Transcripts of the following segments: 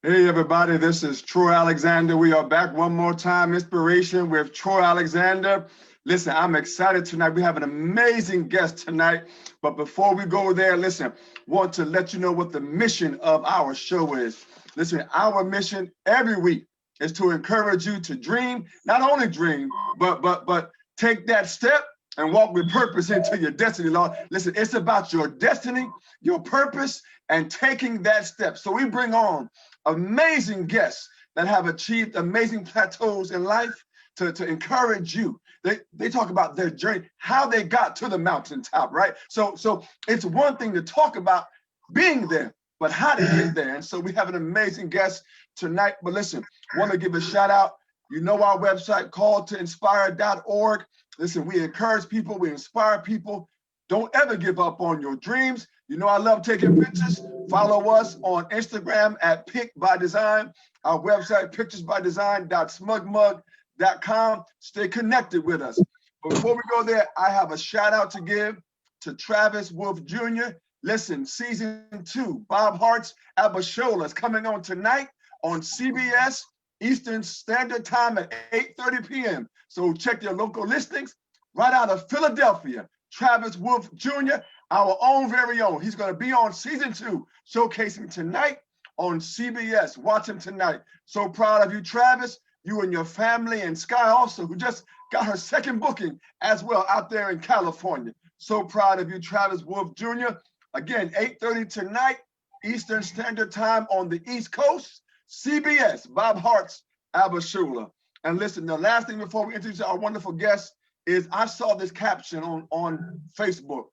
Hey everybody, this is Troy Alexander. We are back one more time, Inspiration with Troy Alexander. Listen, I'm excited tonight. We have an amazing guest tonight. But before we go there, listen, want to let you know what the mission of our show is. Listen, our mission every week is to encourage you to dream, not only dream, but take that step and walk with purpose into your destiny, Lord. Listen, it's about your destiny, your purpose, and taking that step. So we bring on amazing guests that have achieved amazing plateaus in life to encourage you. They talk about their journey, how they got to the mountaintop, right? So it's one thing to talk about being there, but how to get there. And so we have an amazing guest tonight. But listen, want to give a shout out. You know our website, calltoinspire.org. Listen, we encourage people, we inspire people. Don't ever give up on your dreams. You know I love taking pictures. Follow us on Instagram at Pick by Design. Our website, picturesbydesign.smugmug.com. Stay connected with us. Before we go there, I have a shout out to give to Travis Wolf Jr. Listen, season 2, Bob Hart's Abishola is coming on tonight on CBS Eastern Standard Time at 8:30 p.m. So check your local listings. Right out of Philadelphia, Travis Wolf Jr., our own very own. He's going to be on season 2, showcasing tonight on CBS. Watch him tonight. So proud of you, Travis. You and your family, and Sky also, who just got her second booking as well out there in California. So proud of you, Travis Wolf Jr. Again, 8:30 tonight, Eastern Standard Time on the East Coast. CBS, Bob Hart's Abishola. And listen, the last thing before we introduce our wonderful guest is I saw this caption on Facebook.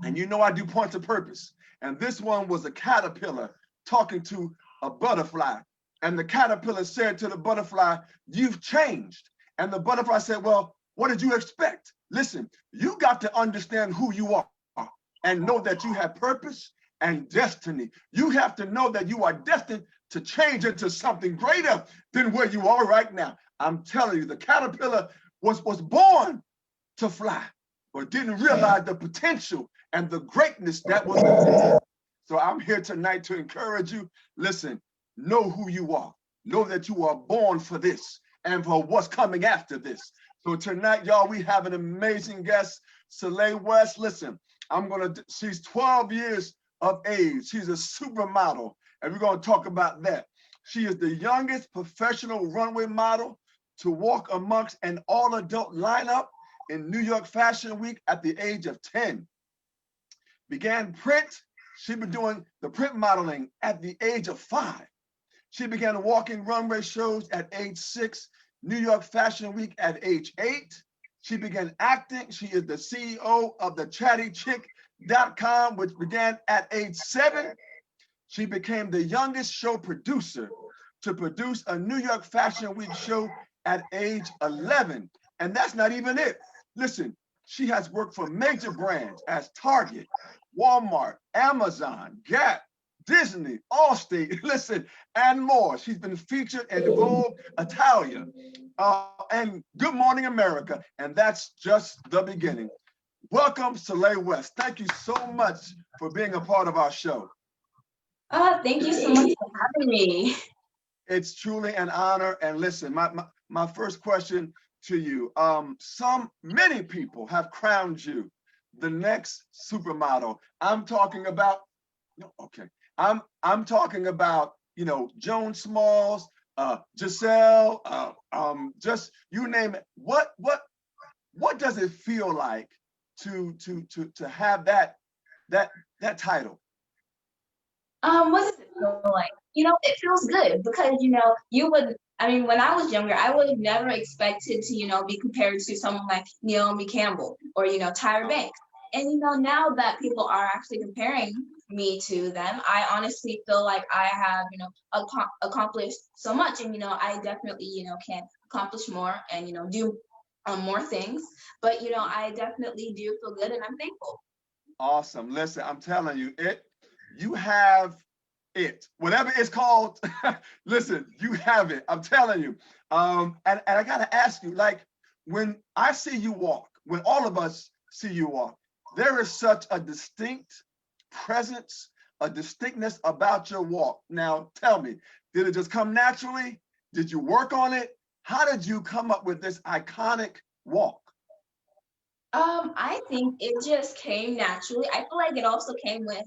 And you know I do points of purpose. And this one was a caterpillar talking to a butterfly. And the caterpillar said to the butterfly, "You've changed." And the butterfly said, "Well, what did you expect?" Listen, you got to understand who you are and know that you have purpose and destiny. You have to know that you are destined to change into something greater than where you are right now. I'm telling you, the caterpillar was born to fly, but didn't realize the potential and the greatness that was within. So I'm here tonight to encourage you. Listen, know who you are. Know that you are born for this and for what's coming after this. So tonight, y'all, we have an amazing guest, Celai West. Listen, she's 12 years of age. She's a supermodel, and we're gonna talk about that. She is the youngest professional runway model to walk amongst an all-adult lineup in New York Fashion Week at the age of 10. Began print. She been doing the print modeling at the age of 5. She began walking runway shows at age 6, New York Fashion Week at age 8. She began acting. She is the CEO of the chattychick.com, which began at age 7. She became the youngest show producer to produce a New York Fashion Week show at age 11. And that's not even it. Listen, she has worked for major brands as Target, Walmart, Amazon, Gap, Disney, Allstate, listen, and more. She's been featured in Vogue Italia and Good Morning America, and that's just the beginning. Welcome, Celai West. Thank you so much for being a part of our show. Thank you so much for having me. It's truly an honor. And listen, my first question to you, many people have crowned you the next supermodel. I'm talking about, okay, I'm talking about, Joan Smalls, Giselle, just you name it. What does it feel like to have that title? What does it feel like? It feels good because, when I was younger, I would have never expected to, be compared to someone like Naomi Campbell or, Tyra Banks. And, now that people are actually comparing me to them, I honestly feel like I have, accomplished so much. And, I definitely, can accomplish more and, do more things. But, I definitely do feel good and I'm thankful. Awesome. Listen, I'm telling you, you have it. Whatever it's called, listen, you have it. I'm telling you. And I gotta ask you, like, when I see you walk, when all of us see you walk, there is such a distinct presence, a distinctness about your walk. Now, tell me, did it just come naturally? Did you work on it? How did you come up with this iconic walk? I think it just came naturally. I feel like it also came with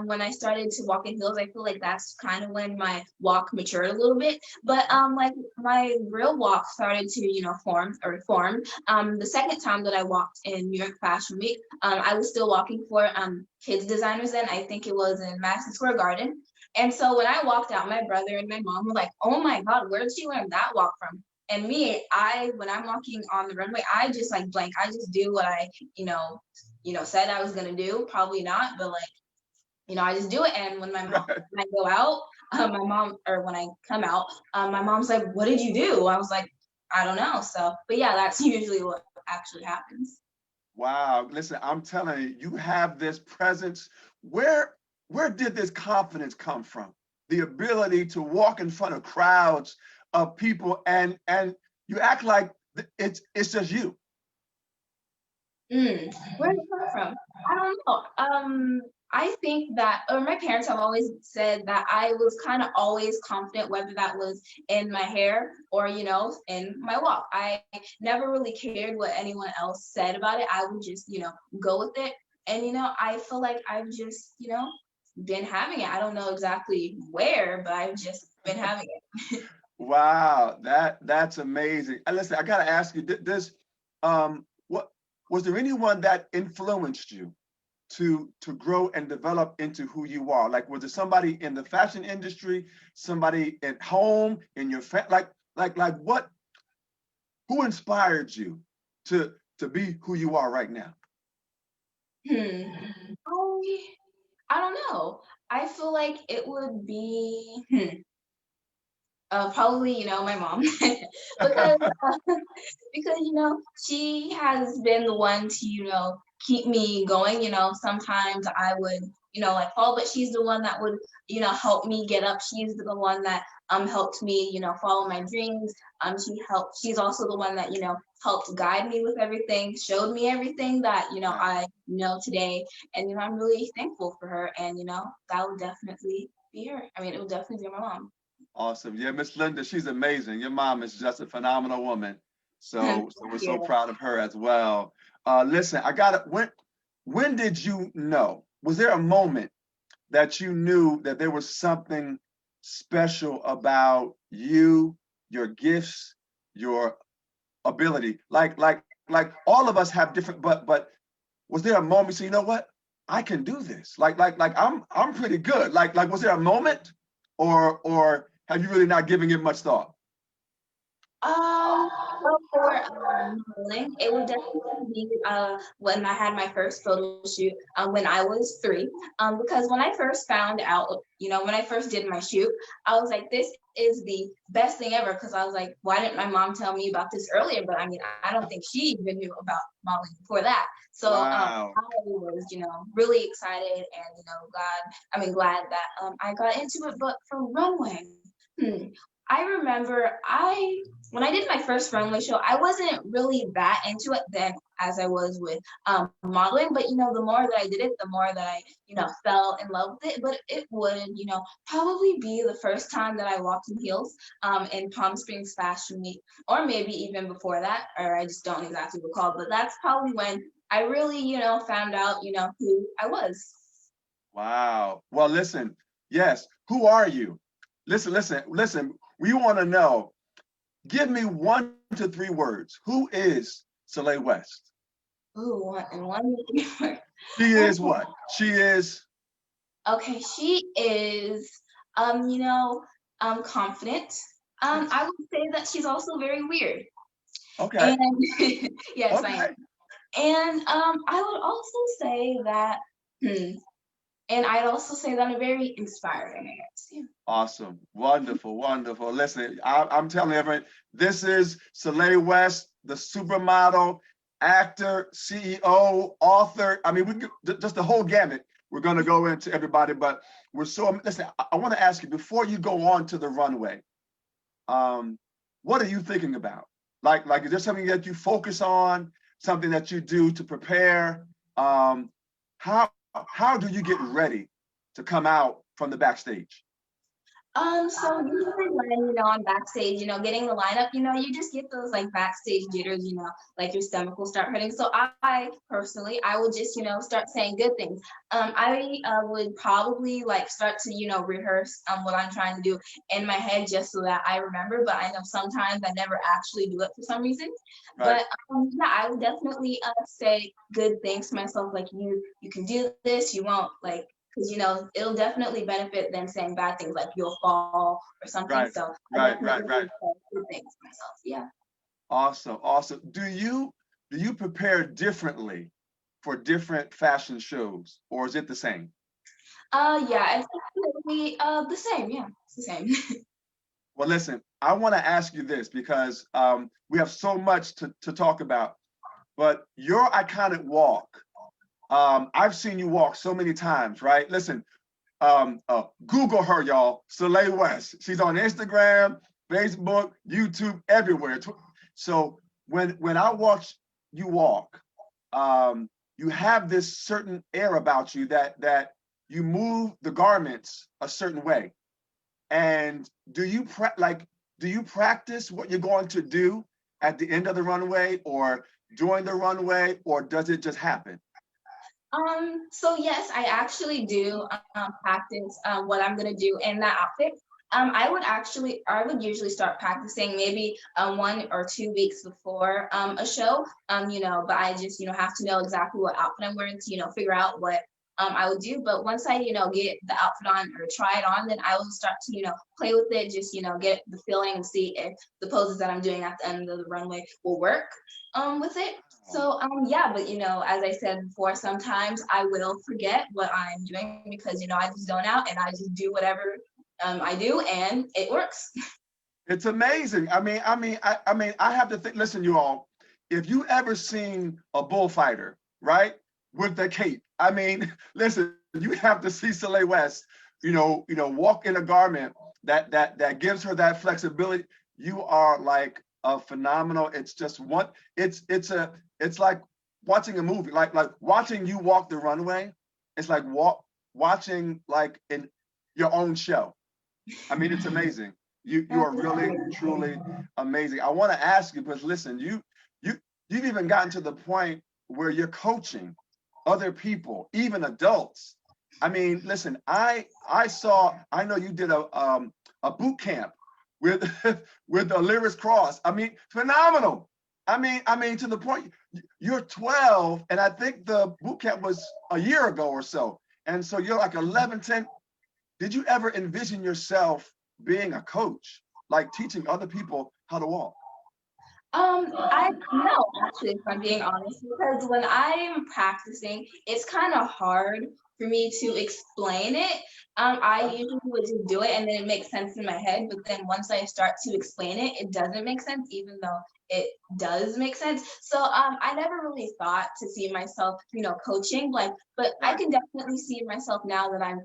when I started to walk in heels. I feel like that's kind of when my walk matured a little bit. But like my real walk started to, form. The second time that I walked in New York Fashion Week, I was still walking for kids designers then. I think it was in Madison Square Garden. And so when I walked out, my brother and my mom were like, "Oh my God, where did she learn that walk from?" And me, when I'm walking on the runway, I just like blank. I just do what I, said I was gonna do. Probably not, but like, I just do it. And when when I go out, my mom, or when I come out, my mom's like, "What did you do?" I was like, "I don't know." So, but yeah, that's usually what actually happens. Wow, listen, I'm telling you, you have this presence. Where did this confidence come from? The ability to walk in front of crowds of people and you act like it's just you. Where did it come from? I don't know. I think that, or my parents have always said that I was kind of always confident, whether that was in my hair or, in my walk. I never really cared what anyone else said about it. I would just, go with it. And, I feel like I've just, been having it. I don't know exactly where, but I've just been having it. Wow, that's amazing. And listen, I gotta ask you, what was there anyone that influenced you to grow and develop into who you are? Like, was there somebody in the fashion industry, somebody at home, in your like what? Who inspired you to be who you are right now? Hmm. Um, I don't know. I feel like it would be probably, my mom, because because she has been the one to keep me going. Sometimes I would like fall, but she's the one that would help me get up. She's the one that helped me follow my dreams. She's also the one that helped guide me with everything, showed me everything that Wow. I know today, and I'm really thankful for her. And that would definitely be her. I mean, it would definitely be my mom. Awesome. Yeah, Miss Linda, she's amazing. Your mom is just a phenomenal woman. So we're so Yeah. proud of her as well. Listen, I got it. When did you know? Was there a moment that you knew that there was something special about you, your gifts, your ability? Like all of us have different, but was there a moment you say, you know what? I can do this. Like I'm pretty good. Like was there a moment or have you really not given it much thought? Well, for modeling, it would definitely be when I had my first photo shoot when I was 3. Because when I first found out, when I first did my shoot, I was like, this is the best thing ever. Because I was like, why didn't my mom tell me about this earlier? But I mean, I don't think she even knew about modeling before that. So I Wow. was, really excited and glad that I got into it. But for runway, hmm, I remember when I did my first runway show, I wasn't really that into it then as I was with modeling. But the more that I did it, the more that I fell in love with it. But it would probably be the first time that I walked in heels in Palm Springs Fashion Week, or maybe even before that, or I just don't exactly recall. But that's probably when I really found out who I was. Wow. Well, listen, yes. Who are you? Listen. We want to know. Give me 1 to 3 words. Who is Celai West? Ooh, and one. She is what? She is. Okay, she is, confident. Yes. I would say that she's also very weird. Okay. And yes, I am. Okay. And I would also say that, hmm, and I'd also say that I'm very inspiring, I guess. Yeah. Awesome. Wonderful. Wonderful. Listen, I'm telling everyone, this is Celai West, the supermodel, actor, CEO, author. I mean, just the whole gamut. We're going to go into everybody, but listen, I want to ask you before you go on to the runway, um, what are you thinking about? Like, is there something that you focus on, something that you do to prepare? Um, how, how do you get ready to come out from the backstage? So usually when, I'm backstage, getting the lineup, you just get those like backstage jitters, like your stomach will start hurting. So I personally, I will just, start saying good things. I would probably like start to, rehearse what I'm trying to do in my head just so that I remember. But I know sometimes I never actually do it for some reason. Right. But yeah, I would definitely say good things to myself, like you can do this, you won't like because it'll definitely benefit than saying bad things like you'll fall or something. Right. So I Right. definitely Right. Right. say good things to myself. Yeah. Awesome. Awesome. Do you prepare differently for different fashion shows, or is it the same? Yeah, it's definitely the same. Yeah, it's the same. Well, listen, I want to ask you this because we have so much to talk about, but your iconic walk, I've seen you walk so many times, right? Listen, Google her, y'all, Celai West. She's on Instagram, Facebook, YouTube, everywhere. So when I watch you walk, you have this certain air about you that you move the garments a certain way. And do you practice what you're going to do at the end of the runway or during the runway, or does it just happen? So yes, I actually do practice what I'm gonna do in that outfit. I would usually start practicing maybe 1 or 2 weeks before a show. But I just, have to know exactly what outfit I'm wearing to, figure out what I would do. But once I, get the outfit on or try it on, then I will start to, play with it, just, get the feeling and see if the poses that I'm doing at the end of the runway will work with it. So yeah, but as I said before, sometimes I will forget what I'm doing because I just zone out and I just do whatever I do and it works. It's amazing. I have to think. Listen, you all, if you ever seen a bullfighter, right, with the cape, listen, you have to see Celai West, walk in a garment that gives her that flexibility. You are like a phenomenal. It's just one. It's like watching a movie, like watching you walk the runway. It's like watching like in your own show. It's amazing. You are really truly amazing. I want to ask you, because listen, you you've even gotten to the point where you're coaching other people, even adults. Listen, I know you did a boot camp with with the Lyris Cross. Phenomenal. To the point you're 12, and I think the boot camp was a year ago or so. And so you're like 11, 10. Did you ever envision yourself being a coach, like teaching other people how to walk? I no, actually, if I'm being honest, because when I'm practicing, it's kind of hard for me to explain it. I usually would just do it and then it makes sense in my head. But then once I start to explain it, it doesn't make sense, even though it does make sense. So I never really thought to see myself, coaching. But I Right. can definitely see myself now that I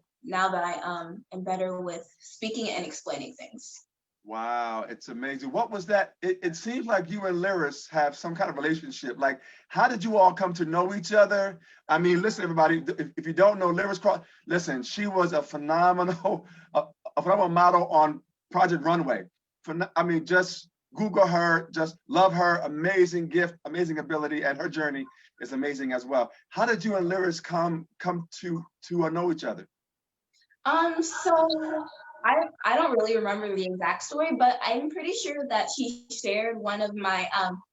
am better with speaking and explaining things. Wow, it's amazing. What was that? It seems like you and Lyris have some kind of relationship. Like, how did you all come to know each other? Listen, everybody, if you don't know Lyris Cross, listen, she was a phenomenal, a phenomenal model on Project Runway. Just Google her, just love her, amazing gift, amazing ability, and her journey is amazing as well. How did you and Lyris come to know each other? So I don't really remember the exact story, but I'm pretty sure that she shared one of my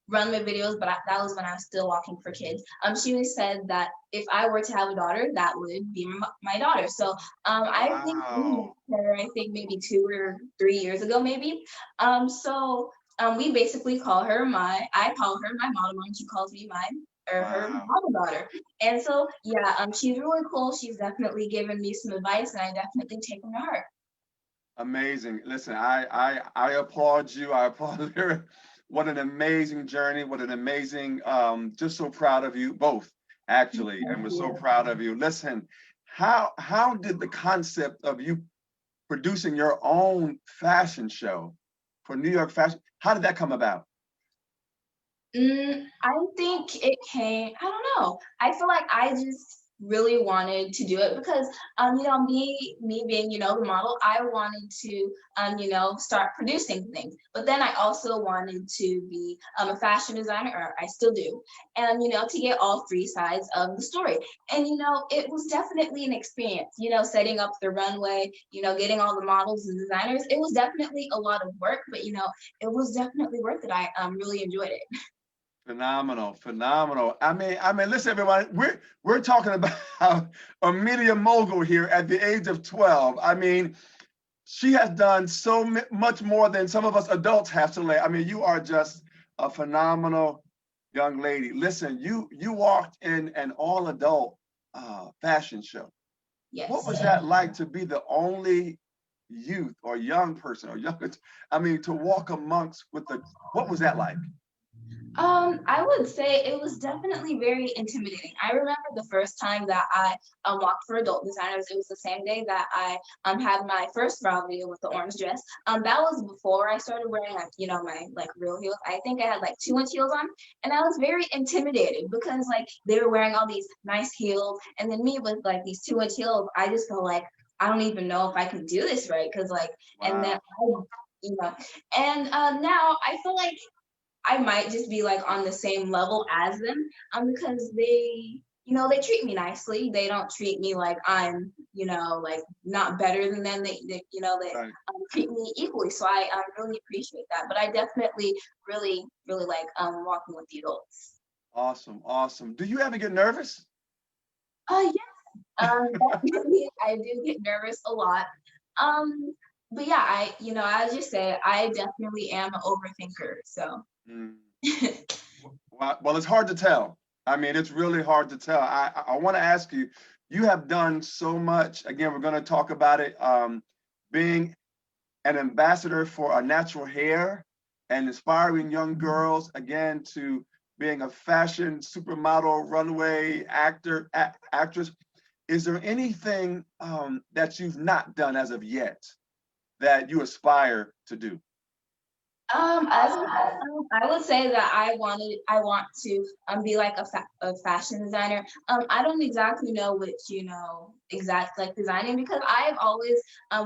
runway videos, but that was when I was still walking for kids. She always said that if I were to have a daughter, that would be my daughter. So I think we Wow. met her, I think maybe 2 or 3 years ago, maybe. We basically I call her my model mom. She calls me her Wow. model daughter. And so, yeah, she's really cool. She's definitely given me some advice, and I definitely take them to heart. Amazing. Listen, I applaud you. I applaud Lyric. What an amazing journey. What an amazing, just so proud of you both, actually. And we're so proud of you. Listen, how did the concept of you producing your own fashion show for New York Fashion, how did that come about? I think it came, I don't know. I feel like I just really wanted to do it because you know, me being, you know, the model, I wanted to you know, start producing things. But then I also wanted to be a fashion designer, or I still do, and you know, to get all three sides of the story. And you know, it was definitely an experience, you know, setting up the runway, you know, getting all the models and designers. It was definitely a lot of work, but you know, it was definitely worth it. I really enjoyed it. Phenomenal, phenomenal. I mean, listen, everyone, we're talking about a media mogul here at the age of 12. I mean, she has done so much more than some of us adults have to lay. I mean, you are just a phenomenal young lady. Listen, you walked in an all adult fashion show. What Yes. was that like to be the only youth or young person or young, I mean, to walk amongst with the, what was that like? I would say it was definitely very intimidating. I remember the first time that I walked for adult designers. It was the same day that I had my first viral video with the orange dress. That was before I started wearing like, you know, my like real heels. I think I had like 2-inch heels on, and I was very intimidated because like they were wearing all these nice heels, and then me with like these 2-inch heels, I just felt like I don't even know if I can do this right, because like, and then Wow. you know, and now I feel like I might just be like on the same level as them, because they, you know, they treat me nicely. They don't treat me like I'm, you know, like not better than them. They you know, they Right. treat me equally. So I really appreciate that. But I definitely really like walking with the adults. Awesome, awesome. Do you ever get nervous? Yes, definitely I do get nervous a lot. Um, but yeah, you know, I just say I definitely am an overthinker. So. Mm. Well, it's hard to tell. I mean, it's really hard to tell. I want to ask you, you have done so much. Again, we're going to talk about it. Being an ambassador for our natural hair and inspiring young girls, again, to being a fashion supermodel, runway actor, actress. Is there anything that you've not done as of yet that you aspire to do? As I would say that I want to be like a fashion designer. I don't exactly know which, you know, exact like designing, because I've always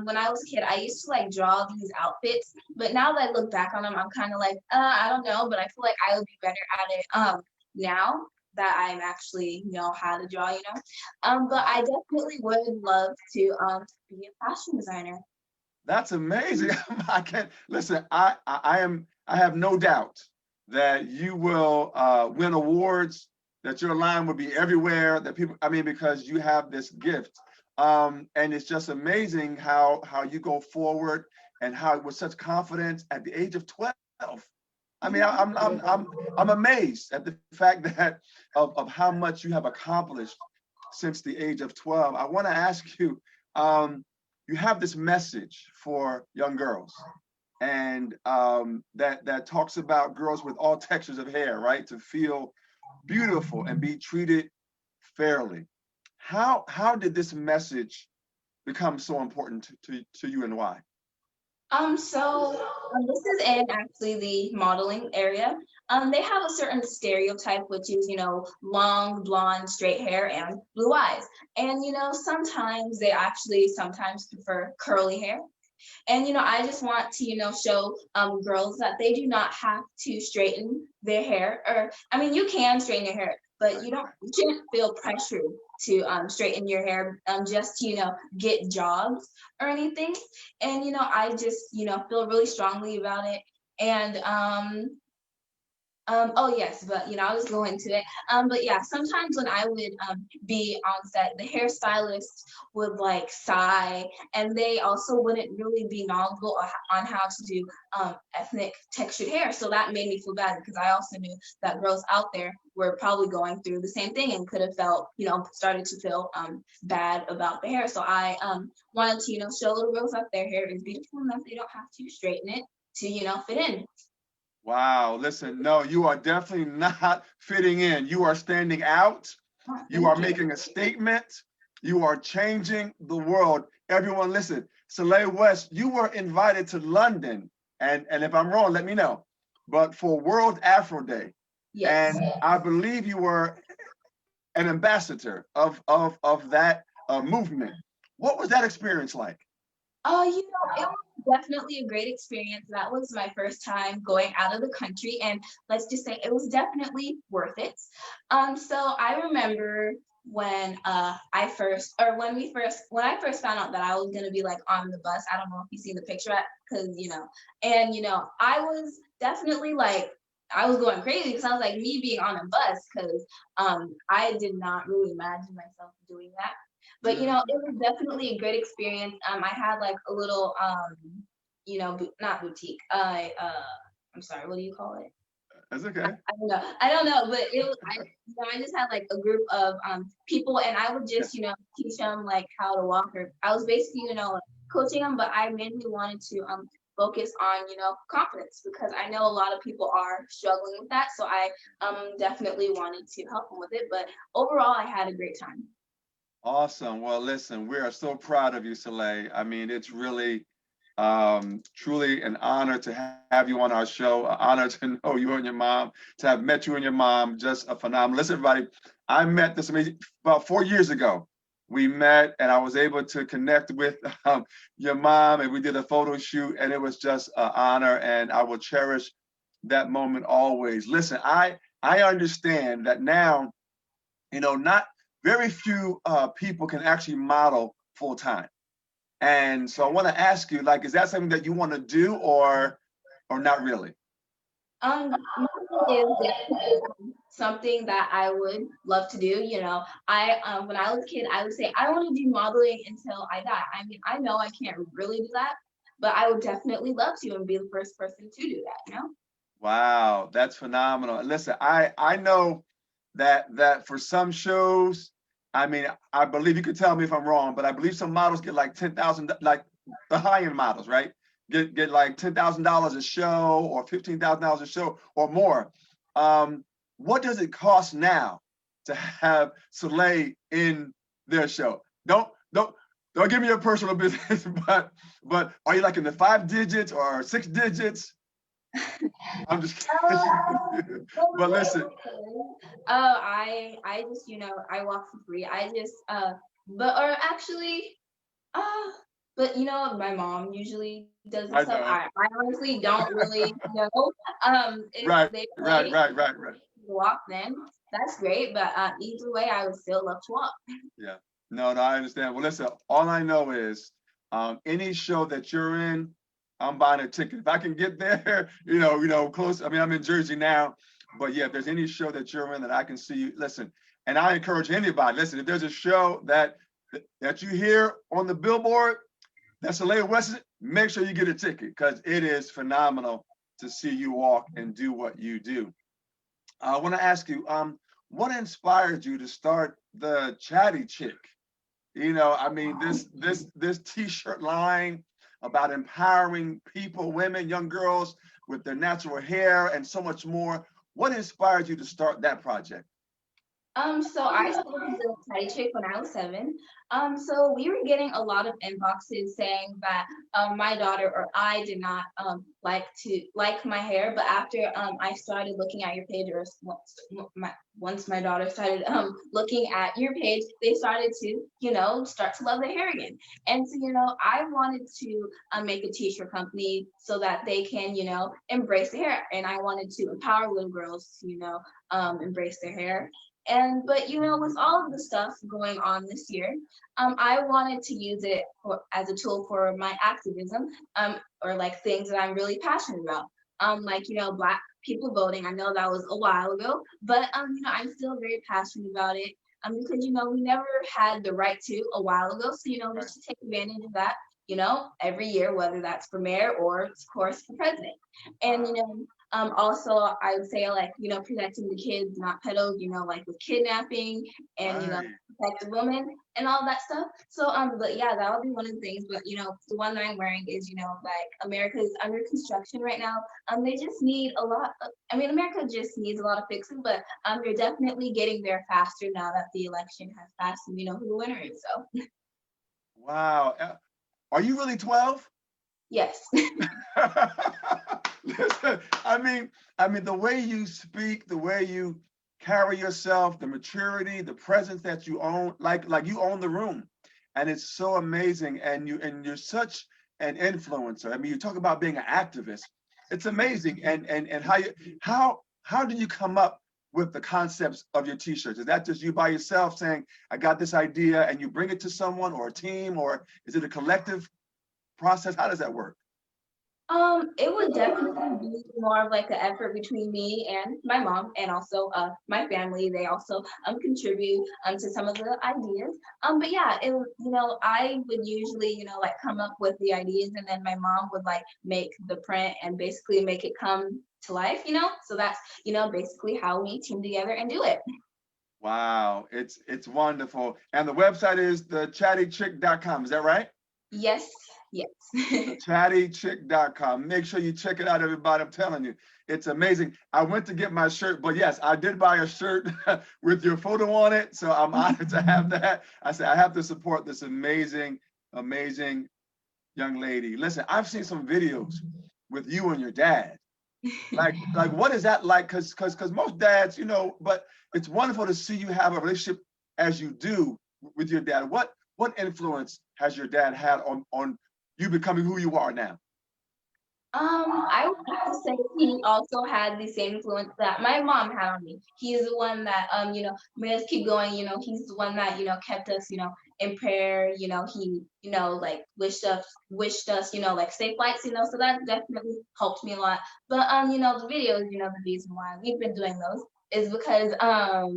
when I was a kid I used to like draw these outfits, but now that I look back on them, I'm kind of like I don't know, but I feel like I would be better at it now that I'm actually know how to draw, you know. But I definitely would love to be a fashion designer. That's amazing. I can't listen. I have no doubt that you will win awards. That your line will be everywhere. That people, I mean, because you have this gift, and it's just amazing how you go forward and how with such confidence at the age of 12. I mean, I'm amazed at the fact that of how much you have accomplished since the age of 12. I want to ask you. You have this message for young girls, and that talks about girls with all textures of hair, right? To feel beautiful and be treated fairly. How did this message become so important to you, and why? This is in actually the modeling area. They have a certain stereotype, which is, you know, long, blonde, straight hair and blue eyes. And, you know, sometimes they actually sometimes prefer curly hair. And you know, I just want to, you know, show girls that they do not have to straighten their hair. Or I mean, you can straighten your hair, but Right, you shouldn't feel pressured to straighten your hair just to, you know, get jobs or anything. And you know, I just, you know, feel really strongly about it. And oh yes, but you know, I'll just go into it. But yeah, sometimes when I would be on set, the hairstylist would like sigh, and they also wouldn't really be knowledgeable on how to do ethnic textured hair. So that made me feel bad, because I also knew that girls out there were probably going through the same thing and could have felt, you know, started to feel bad about the hair. So I wanted to, you know, show little girls that their hair is beautiful and that they don't have to straighten it to, you know, fit in. wow, listen, no, you are definitely not fitting in. You are standing out. Oh, You are thank you. making a statement. You are changing the world. Everyone, listen, Celai West, you were invited to London, and if I'm wrong, let me know, but for World Afro Day. Yes. And I believe you were an ambassador of that movement. What was that experience like? It was definitely a great experience. That was my first time going out of the country, and let's just say it was definitely worth it. So I remember when when I first found out that I was gonna be like on the bus. I don't know if you see the picture, because I was definitely like I was going crazy because I was like me being on a bus because I did not really imagine myself doing that. But Mhm. it was definitely a great experience. I had like a little not boutique. I'm sorry, what do you call it? That's okay. I don't know, but it was I just had like a group of people, and I would Yeah. just teach them like how to walk, or I was basically like, coaching them, but I mainly wanted to focus on confidence, because I know a lot of people are struggling with that, so I definitely wanted to help them with it. But overall, I had a great time. Awesome. Well, listen, we are so proud of you, Celai. I mean, it's really truly an honor to have you on our show, an honor to know you and your mom, to have met you and your mom, just a phenomenal. Listen, everybody, I met this amazing about 4 years ago. We met and I was able to connect with your mom, and we did a photo shoot, and it was just an honor, and I will cherish that moment always. Listen, I understand that now, not very few people can actually model full time. And so I want to ask you, like, is that something that you want to do, or not really? Modeling is definitely something that I would love to do. I when I was a kid, I would say I want to do modeling until I die. I mean, I know I can't really do that, but I would definitely love to and be the first person to do that. Wow, that's phenomenal. And listen, I know that for some shows, I mean, I believe you could tell me if I'm wrong, but I believe some models get like 10,000, like the high end models, right? Get like $10,000 a show or $15,000 a show or more. What does it cost now to have Soleil in their show? Don't give me your personal business, but are you like in the 5 digits or 6 digits? I'm just kidding. But listen, I just I walk for free. I just but or actually uh but my mom usually does the I stuff. know. I honestly don't really know. If Right, they right, say right, right, right. walk, then that's great. But either way, I would still love to walk. Yeah. No, no, I understand. Well, listen, all I know is any show that you're in, I'm buying a ticket. If I can get there, close. I mean, I'm in Jersey now, but yeah, if there's any show that you're in that I can see you, listen, and I encourage anybody, listen, if there's a show that you hear on the billboard, that's Celai West, make sure you get a ticket because it is phenomenal to see you walk and do what you do. I want to ask you, what inspired you to start the Chatty Chick? I mean, this T-shirt line about empowering people, women, young girls with their natural hair and so much more. What inspired you to start that project? So I started the Patty Chick when I was 7. So we were getting a lot of inboxes saying that my daughter or I did not like my hair, but after I started looking at your page, or once my daughter started looking at your page, they started to start to love their hair again. And so I wanted to make a t-shirt company so that they can embrace their hair, and I wanted to empower little girls to embrace their hair. And but with all of the stuff going on this year, I wanted to use it as a tool for my activism, or like things that I'm really passionate about. Like Black people voting. I know that was a while ago, but I'm still very passionate about it. Because we never had the right to a while ago, so we Right. should take advantage of that. Every year, whether that's for mayor or, of course, for president. And also, I would say like protecting the kids, not pedos. Like with kidnapping and Right. protect the women and all that stuff. So but yeah, that would be one of the things. But the one that I'm wearing is like America is under construction right now. They just need a lot. I mean, America just needs a lot of fixing, but they're definitely getting there faster now that the election has passed and we know who the winner is. So Wow. Are you really 12? yes. Listen, I mean, the way you speak, the way you carry yourself, the maturity, the presence that you own, like you own the room. And it's so amazing. And you're such an influencer. I mean, you talk about being an activist. It's amazing. And how do you come up with the concepts of your t-shirts? Is that just you by yourself saying, I got this idea, and you bring it to someone or a team, or is it a collective process? How does that work? It would definitely be more of like an effort between me and my mom, and also my family. They also contribute to some of the ideas. But yeah, I would usually like come up with the ideas, and then my mom would like make the print and basically make it come to life. So that's basically how we team together and do it. Wow, it's wonderful. And the website is thechattychick.com. Is that right? Yes, yes. Chattychick.com. Make sure you check it out, everybody. I'm telling you, it's amazing. I went to get my shirt, but yes, I did buy a shirt with your photo on it. So I'm honored to have that. I said, I have to support this amazing, amazing young lady. Listen, I've seen some videos with you and your dad. Like what is that like? Because most dads, but it's wonderful to see you have a relationship as you do with your dad. What influence has your dad had on you becoming who you are now? I would have to say he also had the same influence that my mom had on me. He's the one that made us keep going. He's the one that kept us in prayer. He like wished us like safe flights. So that definitely helped me a lot. But the videos, the reason why we've been doing those is because a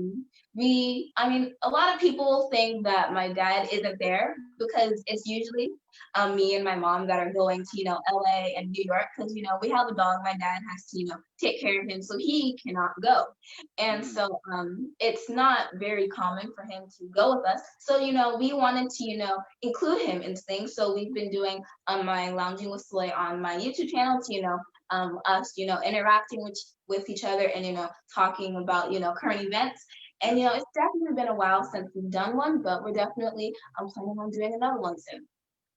lot of people think that my dad isn't there because it's usually me and my mom that are going to, LA and New York because, we have a dog. My dad has to, take care of him, so he cannot go. And Mm, so it's not very common for him to go with us. So, we wanted to, include him in things. So we've been doing my Lounging with Celai on my YouTube channel to, us, interacting with each other and, talking about, current events. And, it's definitely been a while since we've done one, but we're definitely planning on doing another one soon.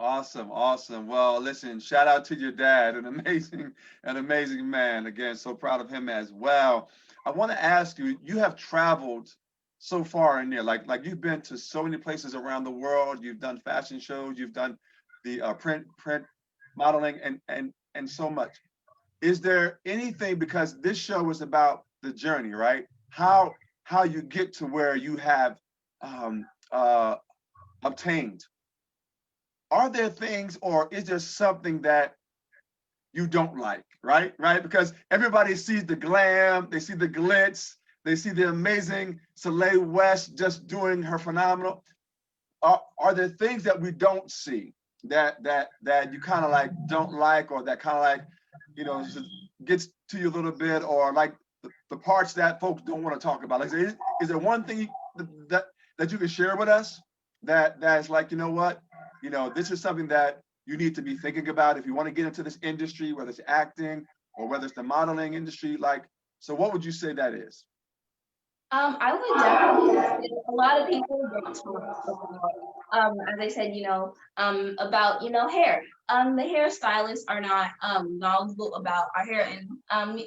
awesome, awesome. Well, listen, shout out to your dad, an amazing man. Again, so proud of him as well. I want to ask you, you have traveled so far in there, like you've been to so many places around the world. You've done fashion shows, you've done the print modeling, and so much. Is there anything, because this show is about the journey, right? How you get to where you have um, uh, obtained. Are there things, or is there something that you don't like, right? Because everybody sees the glam, they see the glitz, they see the amazing Celai West just doing her phenomenal. Are there things that we don't see that you kind of like don't like, or that kind of like just gets to you a little bit, or like the parts that folks don't want to talk about? Like, is there one thing that that you can share with us that's like, what, this is something that you need to be thinking about if you want to get into this industry, whether it's acting or whether it's the modeling industry? Like, so what would you say that is? I would definitely say a lot of people don't talk about, as I said, about, hair. The hairstylists are not knowledgeable about our hair, and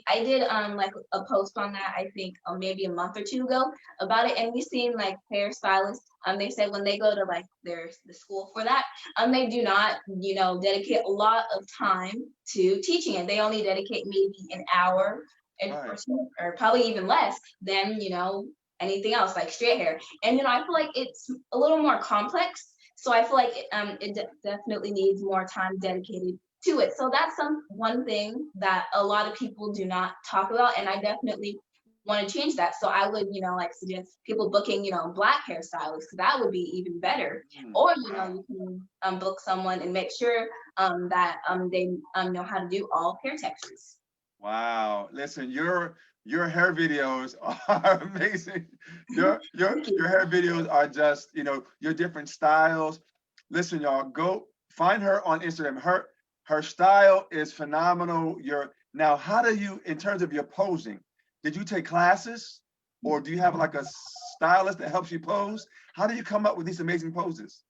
I did like a post on that, I think maybe a month or two ago about it, and we seen like hairstylists. They said when they go to like the school for that, they do not, dedicate a lot of time to teaching it. They only dedicate maybe an hour in Right. person, or probably even less than anything else like straight hair. And I feel like it's a little more complex, so I feel like definitely needs more time dedicated to it. So that's one thing that a lot of people do not talk about, and I definitely want to change that. So I would like suggest people booking black hairstylists, because that would be even better. Or Wow. you can book someone and make sure that they know how to do all hair textures. Wow. Listen, your hair videos are amazing. Thank you. Your hair videos are just, your different styles. Listen, y'all, go find her on Instagram. Her style is phenomenal. Now, how do you, in terms of your posing, did you take classes, or do you have like a stylist that helps you pose? How do you come up with these amazing poses?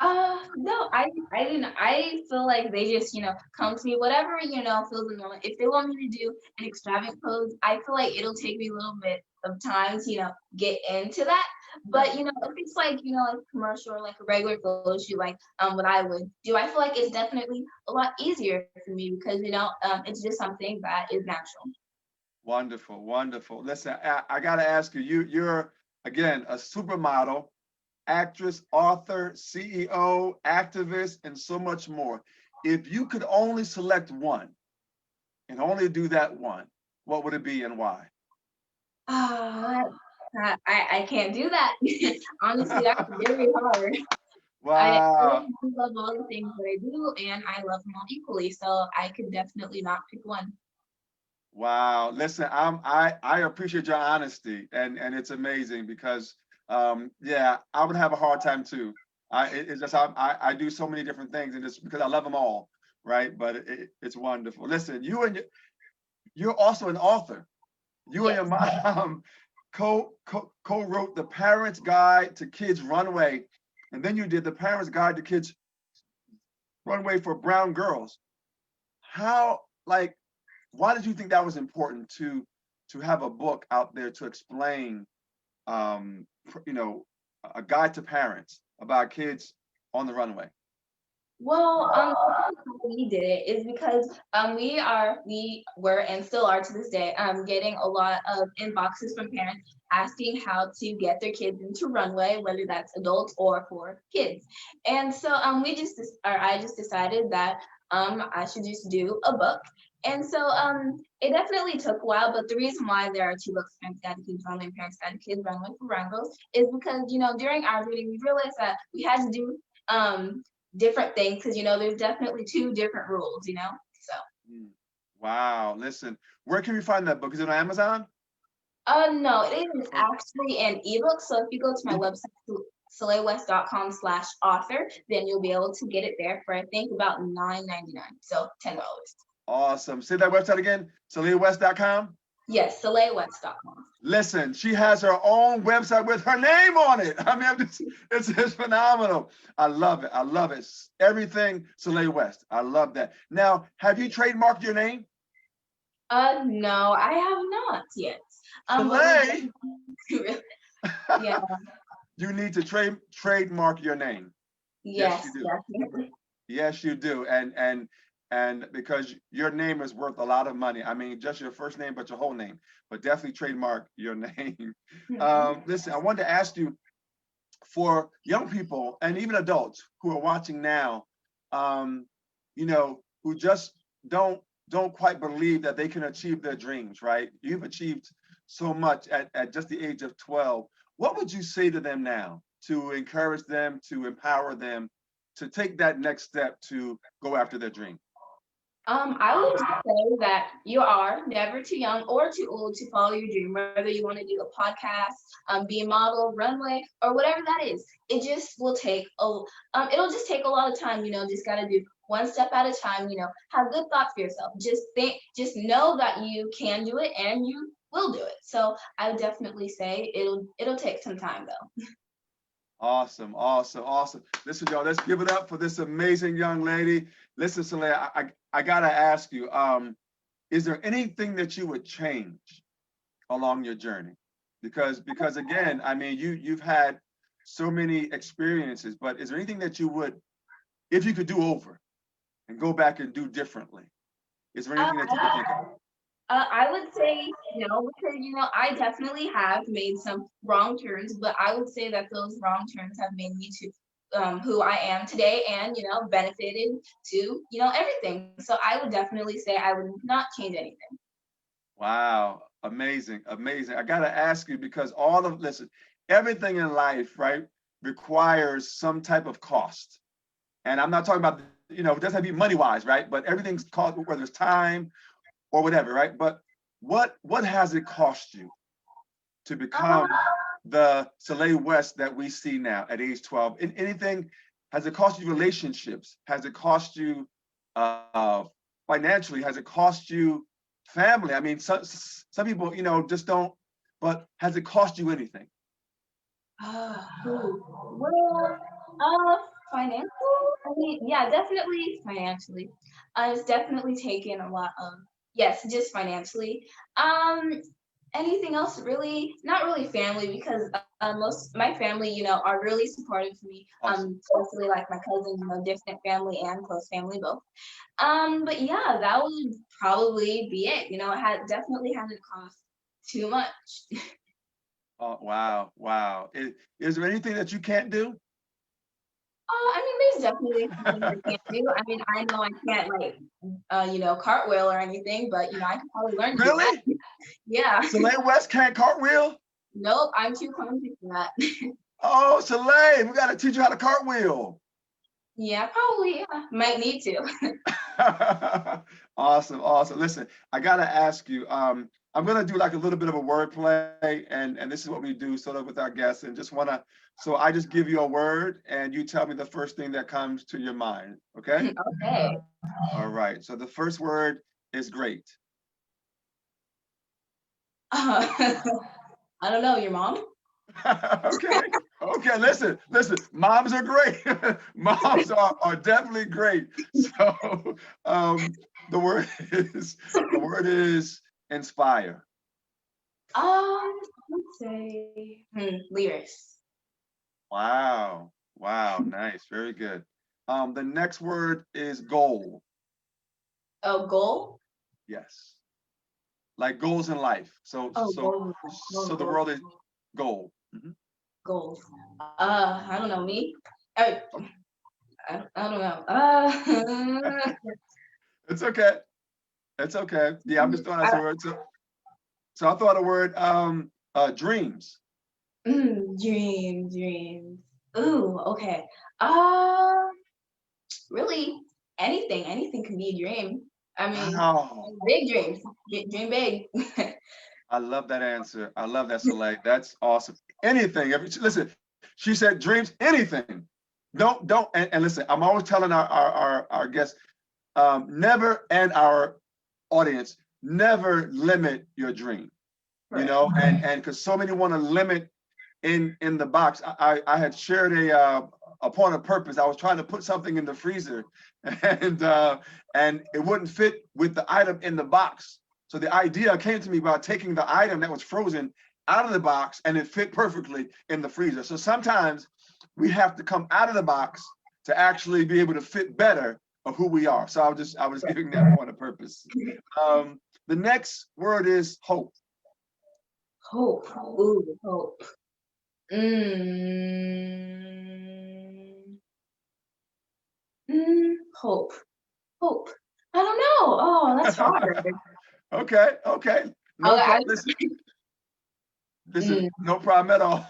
No, I didn't. I feel like they just, come to me, whatever, feels the moment. If they want me to do an extravagant pose, I feel like it'll take me a little bit of time to, get into that. Yeah. But, if it's like, like a commercial or like a regular photo shoot, like what I would do, I feel like it's definitely a lot easier for me because, it's just something that is natural. Wonderful, wonderful. Listen, I got to ask you, you're again a supermodel, actress, author, CEO, activist, and so much more. If you could only select one and only do that one, what would it be and why? Ah, I can't do that. Honestly, that's very hard. I Wow. really do love all the things that I do, and I love them all equally. So I could definitely not pick one. Wow. Listen, I appreciate your honesty and it's amazing because yeah, I would have a hard time too. It's just I do so many different things and it's because I love them all, right? But it's wonderful. Listen, you're also an author. You and your Yes. mom co-wrote the Parents Guide to Kids Runway, and then you did the Parents Guide to Kids Runway for Brown Girls. How like why did you think that was important to have a book out there to explain you know a guide to parents about kids on the runway? Well, how we did it is because we were and still are to this day getting a lot of inboxes from parents asking how to get their kids into runway, whether that's adults or for kids. And so or I just decided that I should just do a book. And so it definitely took a while, but the reason why there are two books, Parents Guide to Kids Runway and Parents Guide to Kids Runway for Brown Girls, is because during our reading we realized that we had to do different things because there's definitely two different rules. So Mm. Wow, listen, where can we find that book? Is it on Amazon? no, it is Oh, actually an ebook. So if you go to my website, celaiwest.com/author, then you'll be able to get it there for I think about $9.99. So $10. awesome. Say that website again, SalihWest.com. Yes, celaiwest.com. Listen, she has her own website with her name on it. I mean, it's phenomenal. I love it. I love it. Everything Celai West. I love that. Now, have you trademarked your name? No, I have not yet. But we Celai, definitely, yeah, you need to trademark your name. Yes, yes, you do. definitely. Yes, you do. And because your name is worth a lot of money. I mean, just your first name, but your whole name. But definitely trademark your name. Listen, I wanted to ask you for young people and even adults who are watching now, um, who just don't quite believe that they can achieve their dreams, right? You've achieved so much at just the age of 12. What would you say to them now to encourage them, to empower them, to take that next step to go after their dream? I would just say that you are never too young or too old to follow your dream, whether you want to do a podcast, be a model, runway, or whatever that is. It'll just take a lot of time, just gotta do one step at a time, have good thoughts for yourself. Just know that you can do it and you will do it. So I would definitely say it'll take some time though. Awesome, awesome, awesome. Listen, y'all, let's give it up for this amazing young lady. Listen, Celeste, I gotta ask you, is there anything that you would change along your journey? Because again, I mean, you've had so many experiences, but is there anything that you would, if you could do over and go back and do differently, is there Uh, anything that you could think of? I would say no because I definitely have made some wrong turns, but I would say that those wrong turns have made me to who I am today, and benefited to everything. So I would definitely say I would not change anything. Wow, amazing, amazing. I gotta ask you because listen, everything in life, right, requires some type of cost. And I'm not talking about, it doesn't have to be money wise, right? But everything's cost, whether it's time or whatever, right? But what has it cost you to Um, become the Celai West that we see now at age 12? In anything, has it cost you relationships? Has it cost you financially? Has it cost you family? I mean, some people, just don't, but has it cost you anything? well, uh, Financial? I mean, yeah, definitely financially. It's definitely taken a lot of, yes, just financially. Um, Anything else really? Not really family because most my family, are really supportive to me. Awesome. Especially like my cousins, distant family and close family both. But yeah, that would probably be it. It had definitely hasn't cost too much. Oh, wow, wow. Is there anything that you can't do? I mean, there's definitely something I can't do. I mean, I know I can't like, cartwheel or anything, but I could probably learn to do that. Really? Yeah. Celai West can't cartwheel? Nope, I'm too clumsy for that. Oh, Celai, we got to teach you how to cartwheel. Yeah, probably. Yeah, might need to. Awesome, awesome. Listen, I gotta ask you. I'm gonna do like a little bit of a wordplay, and this is what we do sort of with our guests, and just wanna. So I just give you a word, and you tell me the first thing that comes to your mind. Okay? Okay. All right. So the first word is great. I don't know. Your mom? Okay. Okay. Listen. Moms are great. Moms are definitely great. So the word is inspire. Let's say leaders. Wow. Wow. Nice. Very good. The next word is goal. Oh, goal. Yes. Like goals in life. So Oh, so goal. so the world is goal. Mhm. Goals. I don't know. Me? I don't know. It's okay. It's okay. Yeah, I'm just throwing out some words. So I thought a word dreams. Dreams. Ooh, okay. Um, Really, anything can be a dream. I mean, Wow. big dreams. Dream big. I love that answer. I love that, Celai. That's awesome. Anything. Listen, she said dreams, anything. Don't and listen, I'm always telling our guests, never, and our audience, never limit your dream. Right. And because so many want to limit in the box. I had shared a point of purpose. I was trying to put something in the freezer, and it wouldn't fit with the item in the box. So the idea came to me about taking the item that was frozen out of the box, and it fit perfectly in the freezer. So sometimes we have to come out of the box to actually be able to fit better of who we are. So I was giving that point of purpose. The next word is hope. Hope. Ooh, hope. Mm, Hope. Hope. I don't know. Oh, that's hard. Okay. No Okay, problem. Listen, mm, no problem at all.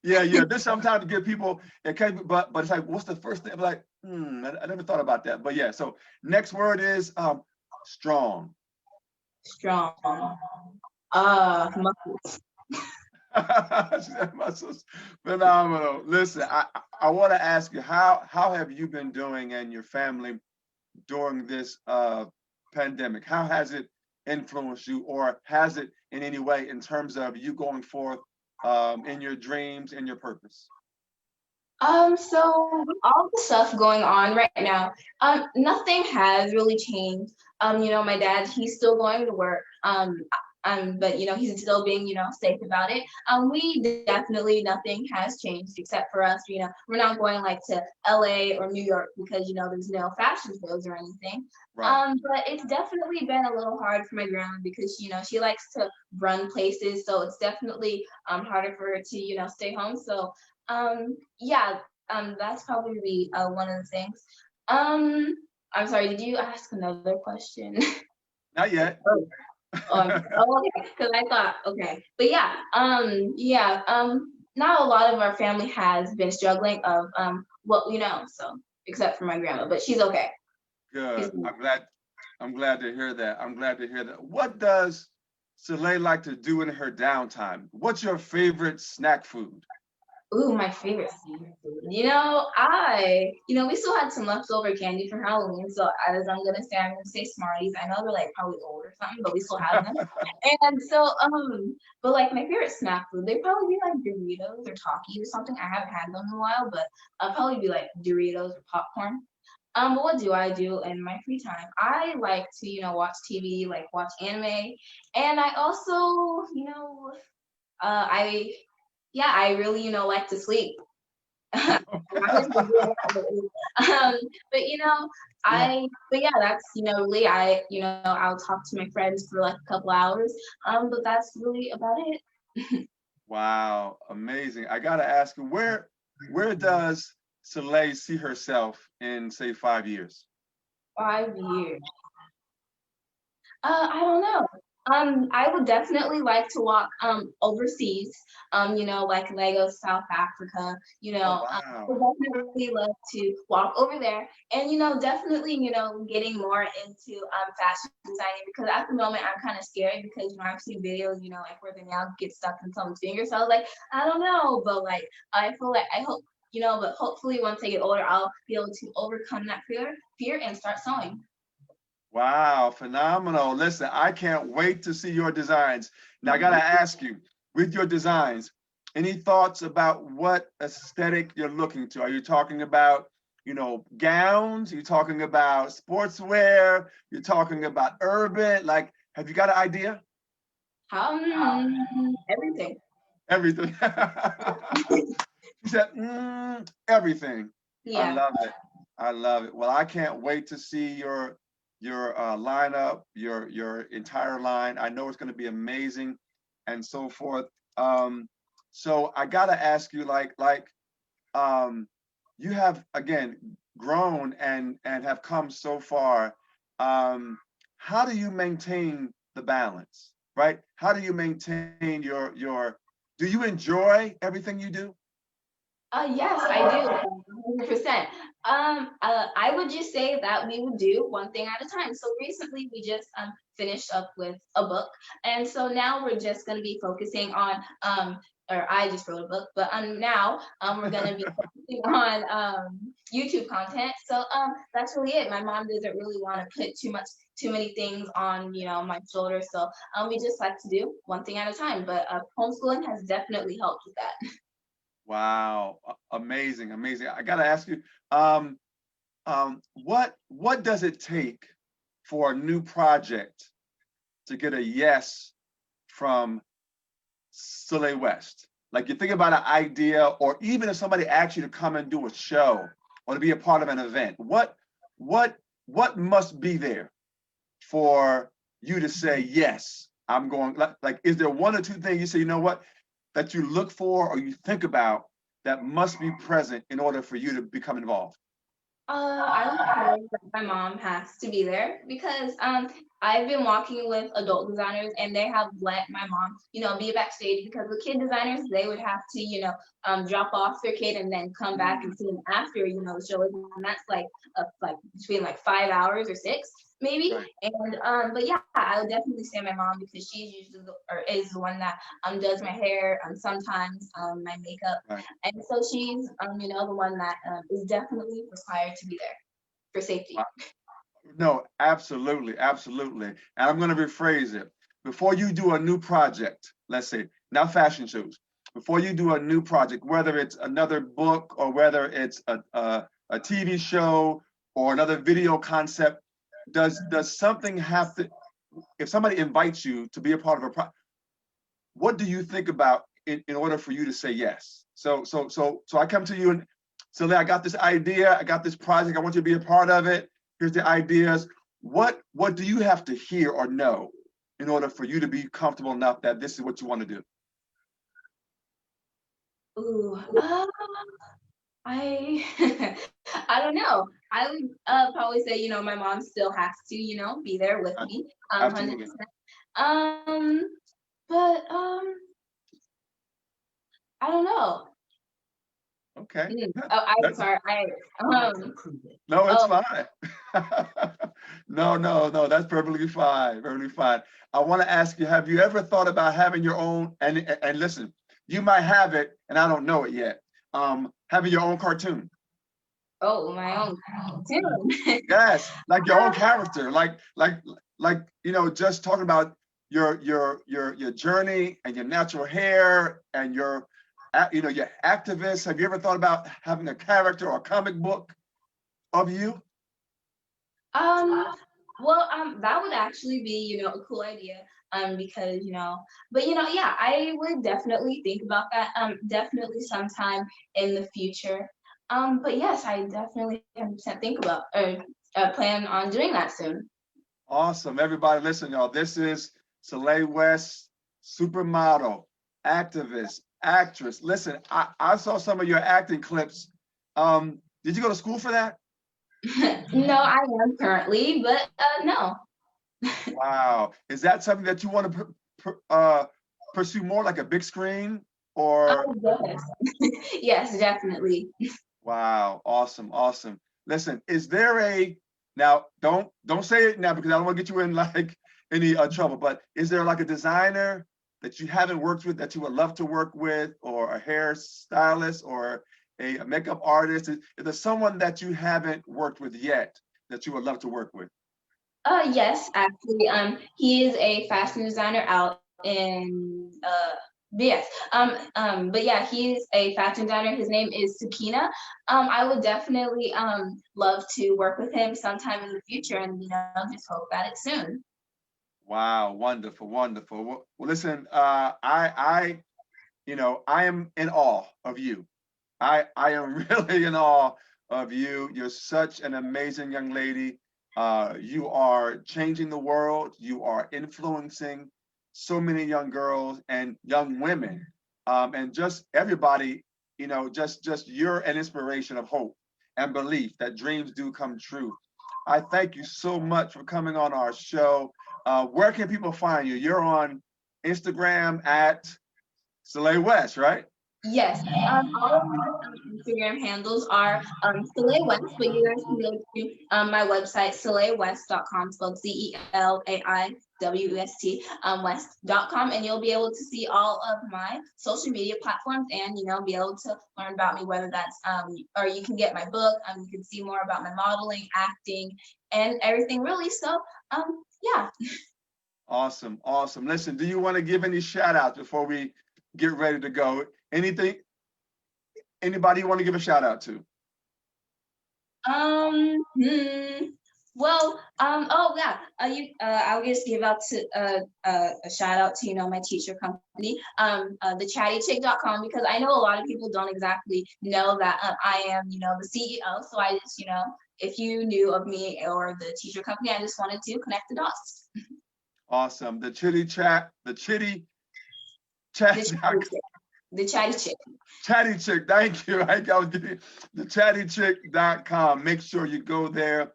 Yeah. This sometimes to give people okay, but it's like, what's the first thing? I'm like, I never thought about that. But yeah, so next word is strong. strong. Muscles. Muscles, phenomenal. Listen, I want to ask you how have you been doing and your family during this pandemic? How has it influenced you, or has it in any way in terms of you going forth in your dreams and your purpose? So with all the stuff going on right now, nothing has really changed. My dad, he's still going to work. But he's still being, safe about it. We definitely nothing has changed except for us. We're not going like to LA or New York because there's no fashion shows or anything. Right. But it's definitely been a little hard for my grandma because she likes to run places, so it's definitely harder for her to stay home. So yeah, that's probably one of the things. Um, I'm sorry, did you ask another question? Not yet. Okay, because I thought, okay, but not a lot of our family has been struggling of what we know, so except for my grandma, but she's okay. She's Good. I'm glad to hear that. I'm glad to hear that. What does Celai like to do in her downtime? What's your favorite snack food? Ooh, my favorite snack food. We still had some leftover candy from Halloween. So as I'm gonna say Smarties. I know they're like probably old or something, but we still have them. And so, but like my favorite snack food, they'd probably be like Doritos or Takis or something. I haven't had them in a while, but I'll probably be like Doritos or popcorn. But what do I do in my free time? I like to, watch TV, like watch anime, and I also, I I really, like to sleep. um, but Yeah. that's really I'll talk to my friends for like a couple hours. But that's really about it. Wow, amazing. I gotta ask you, where does Celai see herself in, say, 5 years? 5 years. I don't know. I would definitely like to walk overseas. Like Lagos, South Africa. Oh, I wow. would definitely love to walk over there, and definitely getting more into fashion designing because at the moment I'm kind of scared because I've seen videos like where the nail gets stuck in someone's finger. So I was like, I don't know, but like I feel like I hope but hopefully once I get older I'll be able to overcome that fear and start sewing. Wow, phenomenal. Listen, I can't wait to see your designs. Now, I got to ask you, with your designs, any thoughts about what aesthetic you're looking to? Are you talking about, gowns? You're talking about sportswear? You're talking about urban? Like, have you got an idea? Everything. Everything. He said, everything. I Yeah. love it. I love it. Well, I can't wait to see your lineup, your entire line. I know it's going to be amazing, and so forth. So I got to ask you, um, you have again grown and have come so far. Um, how do you maintain the balance, right? How do you maintain your? Do you enjoy everything you do? Yes, I do, 100%. I would just say that we would do one thing at a time. So recently we just finished up with a book, and so now we're just going to be focusing on or I just wrote a book, but now we're going to be focusing on YouTube content. So that's really it. My mom doesn't really want to put too many things on my shoulders, so we just like to do one thing at a time. But homeschooling has definitely helped with that. Wow, amazing, amazing. I gotta ask you, um, what does it take for a new project to get a yes from Soleil West? Like you think about an idea, or even if somebody asks you to come and do a show or to be a part of an event, what what must be there for you to say yes? I'm going. Like, is there one or two things you say, you know what, that you look for or you think about that must be present in order for you to become involved? I would say that my mom has to be there because I've been walking with adult designers and they have let my mom, be backstage because with kid designers they would have to, drop off their kid and then come back and see them after, the show is on. That's like between like 5 hours or six maybe. Right, And but yeah, I would definitely say my mom because she's usually or is the one that does my hair, sometimes my makeup, right. and so she's, the one that is definitely required to be there for safety. Wow. No, absolutely, absolutely. And I'm going to rephrase it. Before you do a new project, let's say, not fashion shows, before you do a new project, whether it's another book or whether it's a TV show or another video concept, does something have to, if somebody invites you to be a part of a project, what do you think about in order for you to say yes? So I come to you and say, I got this idea, I got this project, I want you to be a part of it. Here's the ideas. What do you have to hear or know in order for you to be comfortable enough that this is what you want to do? Ooh, I I don't know. I would probably say, my mom still has to, be there with me, Absolutely. 100%. Um, but I don't know. Okay. I'm That- sorry. Um, no, it's oh, fine. No, that's perfectly fine. Perfectly fine. I want to ask you, have you ever thought about having your own, and listen, you might have it and I don't know it yet. Having your own cartoon. Oh, my own too. Yes, like your own character, like just talking about your journey and your natural hair and your your activist. Have you ever thought about having a character or a comic book of you? Um, well, that would actually be, a cool idea. Because, but yeah, I would definitely think about that. Definitely sometime in the future. But yes, I definitely 100% think about or plan on doing that soon. Awesome. Everybody listen, y'all. This is Celai West, supermodel, activist, actress. Listen, I saw some of your acting clips. Did you go to school for that? No, I am currently, but no. Wow. Is that something that you want to pursue more, like a big screen or? Oh, yes. Yes, definitely. Wow. Awesome. Awesome. Listen, is there now don't say it now because I don't want to get you in like any trouble, but is there like a designer that you haven't worked with that you would love to work with, or a hairstylist or a makeup artist? Is there someone that you haven't worked with yet that you would love to work with? Yes, actually, he is a fashion designer out in yes, but yeah, he's a fashion designer. His name is Sakina. I would definitely love to work with him sometime in the future, and just hope that it's soon. Wow, wonderful, wonderful. Well, listen, I am in awe of you. I am really in awe of you. You're such an amazing young lady. You are changing the world. You are influencing so many young girls and young women, and just everybody. Just you're an inspiration of hope and belief that dreams do come true. I thank you so much for coming on our show. Where can people find you? You're on Instagram at Celai West, right? Yes, all of my Instagram handles are Celai West, but you guys can go to my website, celaiwest.com, spelled CELAIWEST, west.com, and you'll be able to see all of my social media platforms and, be able to learn about me, whether that's, or you can get my book, you can see more about my modeling, acting, and everything really. So, yeah. Awesome, awesome. Listen, do you want to give any shout outs before we get ready to go? Anything, anybody you want to give a shout out to? Um, hmm, well, oh yeah, I'll just give out to a shout out to my teacher company, thechattychick.com, because I know a lot of people don't exactly know that I am the CEO. So I just if you knew of me or the teacher company, I just wanted to connect the dots. Awesome. The chitty chat, The chatty chick. The chatty chick. Chatty Chick, thank you. I was getting thechattychick.com. Make sure you go there,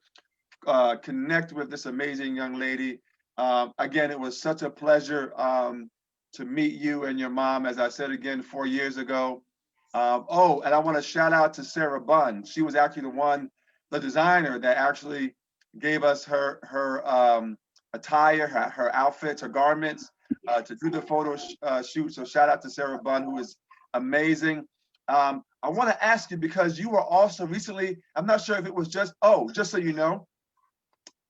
connect with this amazing young lady. Again, it was such a pleasure to meet you and your mom, as I said again 4 years ago. Oh, and I want to shout out to Sarah Bunn. She was actually the designer that actually gave us her attire, her outfits, her garments to do the photo shoot. So shout out to Sarah Bunn, who is amazing. I want to ask you, because you were also recently, I'm not sure if it was just so you know,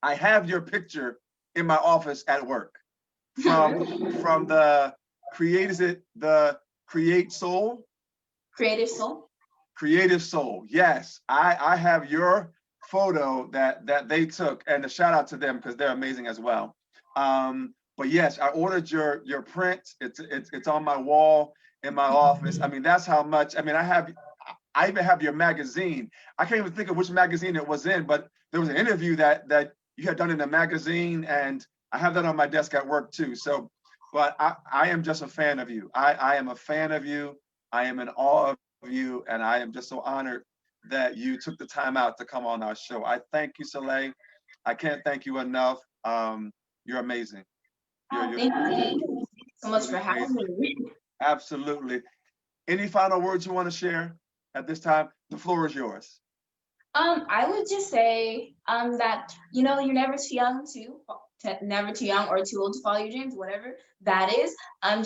I have your picture in my office at work from the Create Soul? Creative Soul. Creative Soul. Yes, I have your photo that they took, and a shout out to them because they're amazing as well. But yes, I ordered your print. It's on my wall in my office. I mean, that's how much. I mean, I even have your magazine. I can't even think of which magazine it was in, but there was an interview that you had done in a magazine, and I have that on my desk at work too. So, but I am just a fan of you. I am a fan of you. I am in awe of you, and I am just so honored that you took the time out to come on our show. I thank you, Celai. I can't thank you enough. You're amazing. Thank you so much for having amazing. me. Absolutely. Any final words you want to share at this time? The floor is yours. I would just say that you're never too young to never too young or too old to follow your dreams, whatever that is.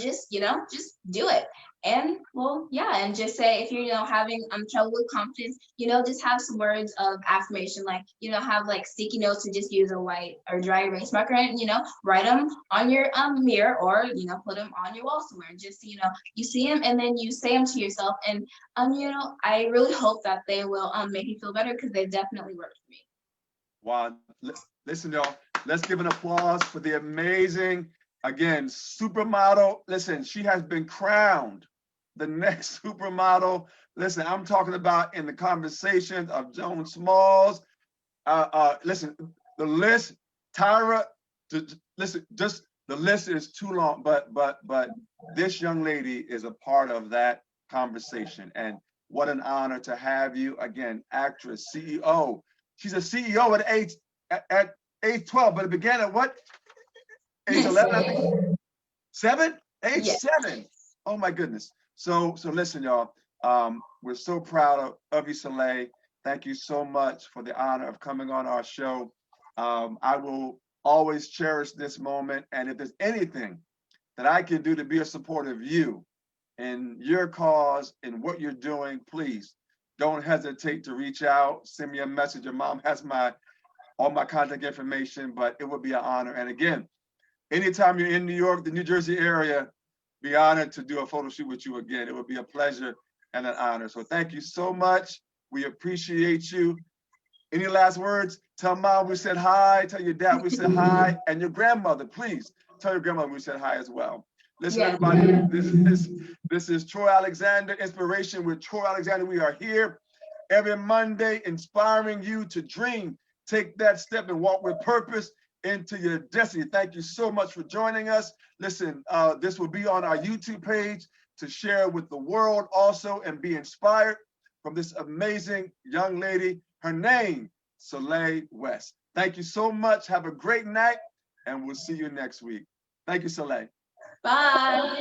Just just do it. And well, yeah, and just say if you're having trouble with confidence, just have some words of affirmation, like have like sticky notes, to just use a white or dry erase marker, and write them on your mirror, or put them on your wall somewhere. Just you see them, and then you say them to yourself, and I really hope that they will make you feel better, because they definitely worked for me. Wow. Listen, y'all, let's give an applause for the amazing, again, supermodel. Listen, she has been crowned the next supermodel. Listen, I'm talking about in the conversations of Joan Smalls. Listen, the list, Tyra, listen, just the list is too long, but this young lady is a part of that conversation. And what an honor to have you. Again, actress, CEO. She's a CEO at age 12, but it began at what? Age 11, I think. 7? Age 7. Oh my goodness. So listen, y'all. We're so proud of you, Celai. Thank you so much for the honor of coming on our show. I will always cherish this moment. And if there's anything that I can do to be a support of you and your cause and what you're doing, please don't hesitate to reach out, send me a message. Your mom has all my contact information, but it would be an honor. And again, anytime you're in New York, the New Jersey area, be honored to do a photo shoot with you again. It would be a pleasure and an honor. So thank you so much. We appreciate you. Any last words? Tell mom we said hi. Tell your dad we said hi. And your grandmother, please tell your grandmother we said hi as well. Listen, everybody, this is Troy Alexander, Inspiration with Troy Alexander. We are here every Monday, inspiring you to dream, take that step, and walk with purpose into your destiny. Thank you so much for joining us. Listen, this will be on our YouTube page to share with the world also, and be inspired from this amazing young lady. Her name, Celai West. Thank you so much. Have a great night, and we'll see you next week. Thank you, Celai. Bye.